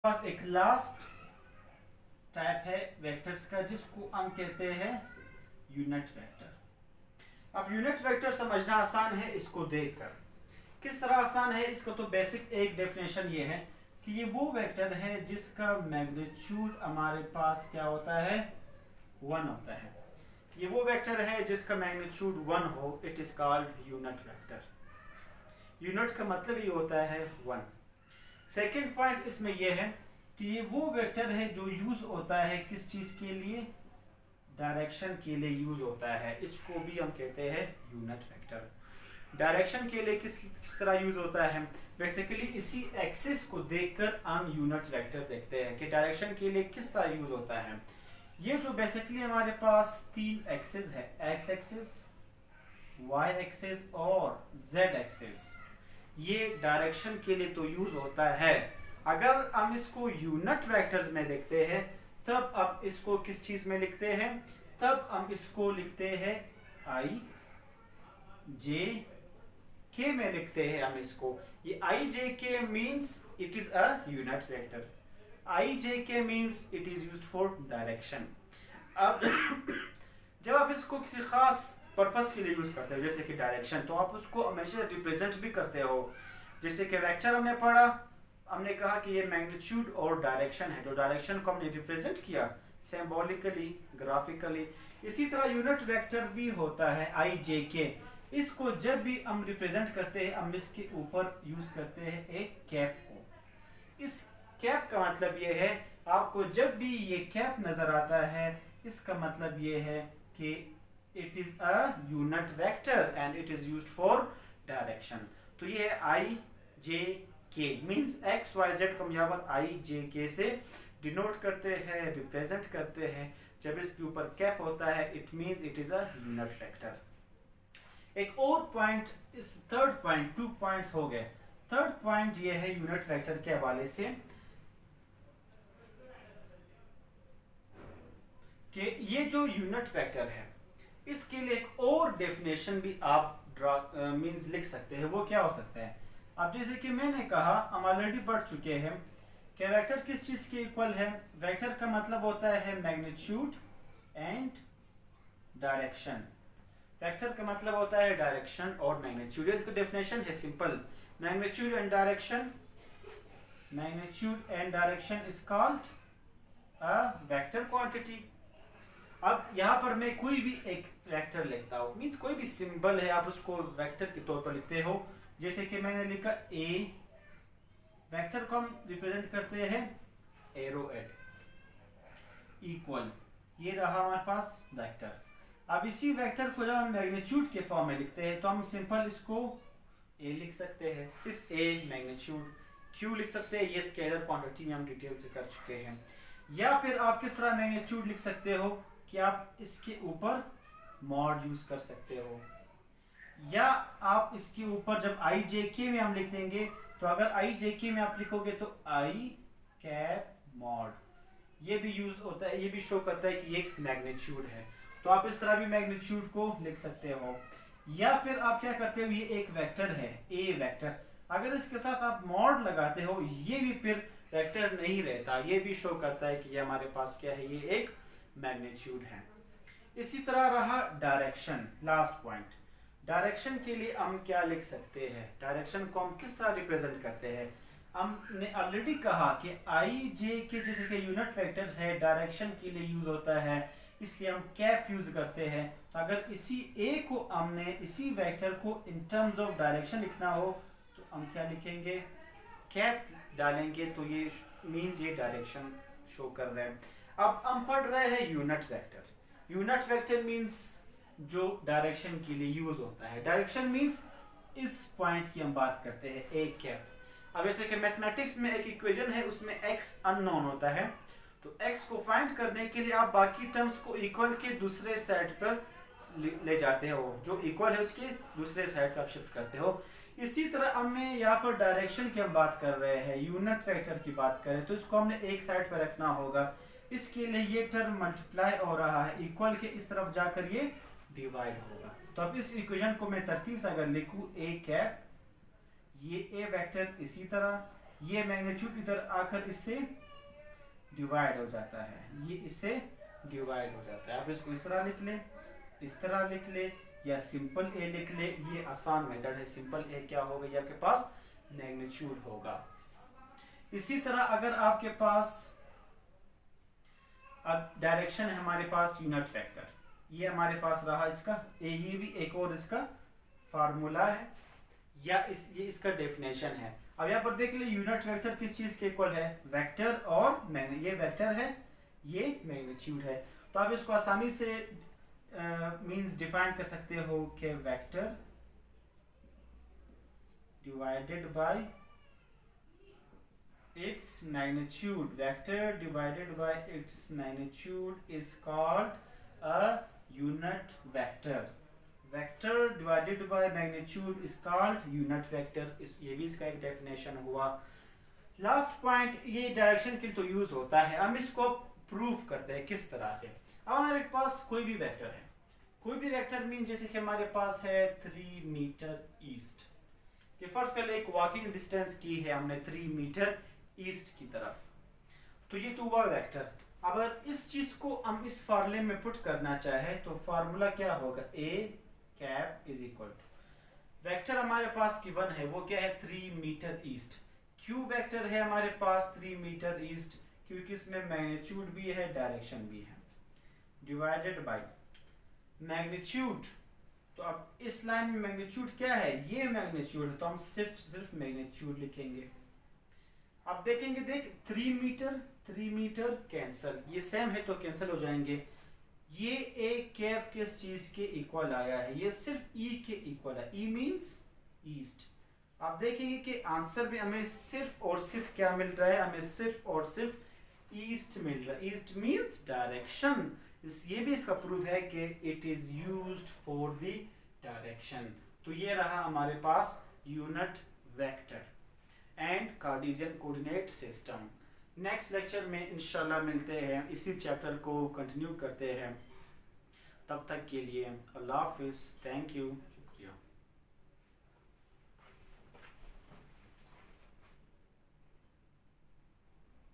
पास एक last type है vectors का जिसको हम कहते हैं यूनिट वेक्टर। अब यूनिट वेक्टर समझना आसान है इसको देखकर। किस तरह आसान है इसका तो बेसिक एक डेफिनेशन ये है कि ये वो वेक्टर है जिसका मैग्नीट्यूड हमारे पास क्या होता है, 1 होता है। ये वो वेक्टर है जिसका मैग्नीट्यूड 1 हो, it is called unit vector. Unit का मतलब ये होता है 1। सेकेंड पॉइंट इसमें यह है कि ये वो वेक्टर है जो यूज होता है किस चीज के लिए, डायरेक्शन के लिए यूज होता है। इसको भी हम कहते हैं यूनिट वेक्टर। डायरेक्शन के लिए किस तरह यूज होता है, बेसिकली इसी एक्सिस को देखकर हम यूनिट वेक्टर देखते हैं कि डायरेक्शन के लिए किस तरह यूज होता है। ये जो बेसिकली हमारे पास 3 एक्सिस है, एक्स एक्सिस, वाई एक्सिस और जेड एक्सिस, ये डायरेक्शन के लिए तो यूज होता है। अगर हम इसको यूनिट वेक्टर्स में देखते हैं तब अब इसको किस चीज में लिखते हैं, तब हम इसको लिखते हैं आई जे के में लिखते हैं हम इसको। ये I J K means it is a unit vector. I J K means it is used for direction. अब जब आप इसको किसी खास पर्पस के लिए यूज करते हो जैसे कि डायरेक्शन, तो आप उसको हमेशा रिप्रेजेंट भी करते हो। जैसे कि वेक्टर हमने पढ़ा, हमने कहा कि ये मैग्नीट्यूड और डायरेक्शन है, तो डायरेक्शन को हमने रिप्रेजेंट किया सिंबॉलिकली, ग्राफिकली। इसी तरह यूनिट वेक्टर भी होता है आई जे के। इसको जब भी हम रिप्रेजेंट करते हैं हम इसके ऊपर यूज करते हैं एक कैप को। इस कैप का मतलब ये है, आपको जब भी ये कैप नजर आता है इसका मतलब ये है कि it is a unit vector and it is used for direction। तो ये है आई J K means x Y Z को हम यहाँ पर आई जे के से डिनोट करते हैं, रिप्रेजेंट करते हैं। जब इसके ऊपर कैप होता है it means it is a unit vector. एक और पॉइंट, इस थर्ड पॉइंट, 2 पॉइंट्स हो गए। थर्ड पॉइंट ये है यूनिट वेक्टर के हवाले से कि ये जो यूनिट वेक्टर है इसके लिए एक और डेफिनेशन भी आप मींस लिख सकते हैं। वो क्या हो सकता है, अब जैसे कि मैंने कहा, हम ऑलरेडी पढ़ चुके हैं कि वेक्टर किस चीज के इक्वल है। वेक्टर का मतलब होता है मैग्नीट्यूड एंड डायरेक्शन। वेक्टर का मतलब होता है डायरेक्शन और मैग्नीट्यूड। इसकी डेफिनेशन है simple, magnitude and direction, magnitude and direction is called a vector quantity. अब यहाँ पर मैं कोई भी एक वेक्टर लिखता हूँ, मीन्स कोई भी सिंबल है आप उसको वेक्टर के तौर पर लिखते हो। जैसे कि मैंने लिखा ए, वेक्टर को हम रिप्रेजेंट करते हैं एरो एट, इक्वल, ये रहा हमारे पास वेक्टर। अब इसी वेक्टर को जब हम मैग्नीट्यूड के फॉर्म में लिखते हैं तो हम सिंपल इसको ए लिख सकते हैं, सिर्फ ए मैग्नीट्यूड। क्यू लिख सकते हैं, ये स्केलर क्वांटिटी में हम डिटेल से कर चुके हैं। या फिर आप किस तरह मैग्नीट्यूड लिख सकते हो कि आप इसके ऊपर मॉड यूज कर सकते हो, या आप इसके ऊपर जब आई जे के में हम लिख देंगे तो अगर आई जे के में आप लिखोगे तो आई कैप मॉड, ये भी यूज होता है, ये भी शो करता है कि ये एक मैग्नीट्यूड है। तो आप इस तरह भी मैग्नीट्यूड को लिख सकते हो। या फिर आप क्या करते हो, ये एक वेक्टर है ए वेक्टर, अगर इसके साथ आप मॉड लगाते हो ये भी फिर वेक्टर नहीं रहता, ये भी शो करता है कि ये हमारे पास क्या है, ये एक मैग्नीट्यूड है। इसी तरह रहा डायरेक्शन, लास्ट पॉइंट। डायरेक्शन के लिए हम क्या लिख सकते हैं, डायरेक्शन को हम किस तरह रिप्रेजेंट करते हैं। हमने ऑलरेडी कहा कि आई जे के जैसे कि यूनिट वेक्टर्स है, डायरेक्शन के लिए यूज होता है, इसलिए हम कैप यूज करते हैं। तो अगर इसी ए को हमने, इसी वेक्टर को इन टर्म्स ऑफ डायरेक्शन लिखना हो तो हम क्या लिखेंगे, कैप डालेंगे, तो ये मीन्स ये डायरेक्शन शो कर रहे हैं। अब हम पढ़ रहे हैं unit vector. Unit vector means जो डायरेक्शन के लिए यूज होता है। डायरेक्शन मींस इस पॉइंट की हम बात करते हैं, ए कैप। अब जैसे कि मैथमेटिक्स में एक इक्वेशन है, उसमें x अननोन होता है, तो x को फाइंड करने के लिए आप बाकी टर्म्स को इक्वल के दूसरे साइड पर ले जाते हो, जो इक्वल है उसके दूसरे साइड पर शिफ्ट करते हो। इसी तरह हमें यहाँ पर डायरेक्शन की हम बात कर रहे हैं, यूनिट वेक्टर की बात करें तो इसको हमने एक साइड पर रखना होगा। इसके लिए ये टर्म मल्टीप्लाई हो रहा है, इक्वल के इस तरफ जाकर ये डिवाइड होगा। तो अब इस इक्वेशन को मैं तरतीब से अगर लिखूं, ए कैप, ये ए वेक्टर इसी तरह, ये मैग्नीट्यूड इधर आकर इससे डिवाइड हो जाता है, ये इससे डिवाइड हो जाता है। आप इसको इस तरह लिख ले, इस तरह लिख ले, या सिंपल ए लिख ले। ये आसान मेथड है। सिंपल ए क्या होगा, ये आपके पास मैग्नीट्यूड होगा। इसी तरह अगर आपके पास अब डायरेक्शन है हमारे पास यूनिट वेक्टर, ये हमारे पास रहा इसका ये भी एक और इसका फार्मूला है, या ये इसका डेफिनेशन है। अब यहाँ पर देख ले यूनिट वेक्टर किस चीज के इक्वल है, वेक्टर और ये वेक्टर है, ये मैग्नीट्यूड है। तो आप इसको आसानी से मींस डिफाइन कर सकते हो कि vector divided by its magnitude, vector divided by its magnitude is called a unit vector. Vector divided by magnitude is called unit vector. ये भी इसका एक डेफिनेशन हुआ। लास्ट पॉइंट, ये डायरेक्शन के लिए तो यूज होता है। हम इसको प्रूफ करते हैं किस तरह से। अब हमारे पास कोई भी वेक्टर है, कोई भी वेक्टर मीन जैसे कि हमारे पास है 3 मीटर ईस्ट, कि फर्स्ट कर ले एक वॉकिंग डिस्टेंस की है हमने 3 मीटर ईस्ट की तरफ, तो ये तो हुआ वेक्टर। अगर इस चीज को हम इस फार्मूले में पुट करना चाहे तो फार्मूला क्या होगा, A cap is equal to vector हमारे पास गिवन है, वो क्या है 3 मीटर ईस्ट। क्यू वेक्टर है हमारे पास 3 मीटर ईस्ट, क्योंकि इसमें मैग्नीट्यूड भी है डायरेक्शन भी है, डिवाइडेड बाय मैग्नीट्यूड। तो अब इस लाइन में मैग्नीट्यूड क्या है, ये मैग्नीट्यूड है, तो हम सिर्फ मैग्नीट्यूड लिखेंगे। अब देखेंगे, देख 3 मीटर कैंसल, ये सेम है तो कैंसल हो जाएंगे। ये ए कैप किस चीज के इक्वल आया है, ये सिर्फ ई के इक्वल है, ई मींस ईस्ट। आप देखेंगे कि आंसर में हमें सिर्फ और सिर्फ क्या मिल रहा है, हमें सिर्फ और सिर्फ ईस्ट मिल रहा है। East means direction. ये भी इसका प्रूफ है कि it is used for the direction. तो ये रहा हमारे पास unit vector and Cartesian coordinate system. Next lecture में इंशाल्लाह मिलते हैं, इसी चैप्टर को कंटिन्यू करते हैं। तब तक के लिए अल्लाह हाफिज़, थैंक यू।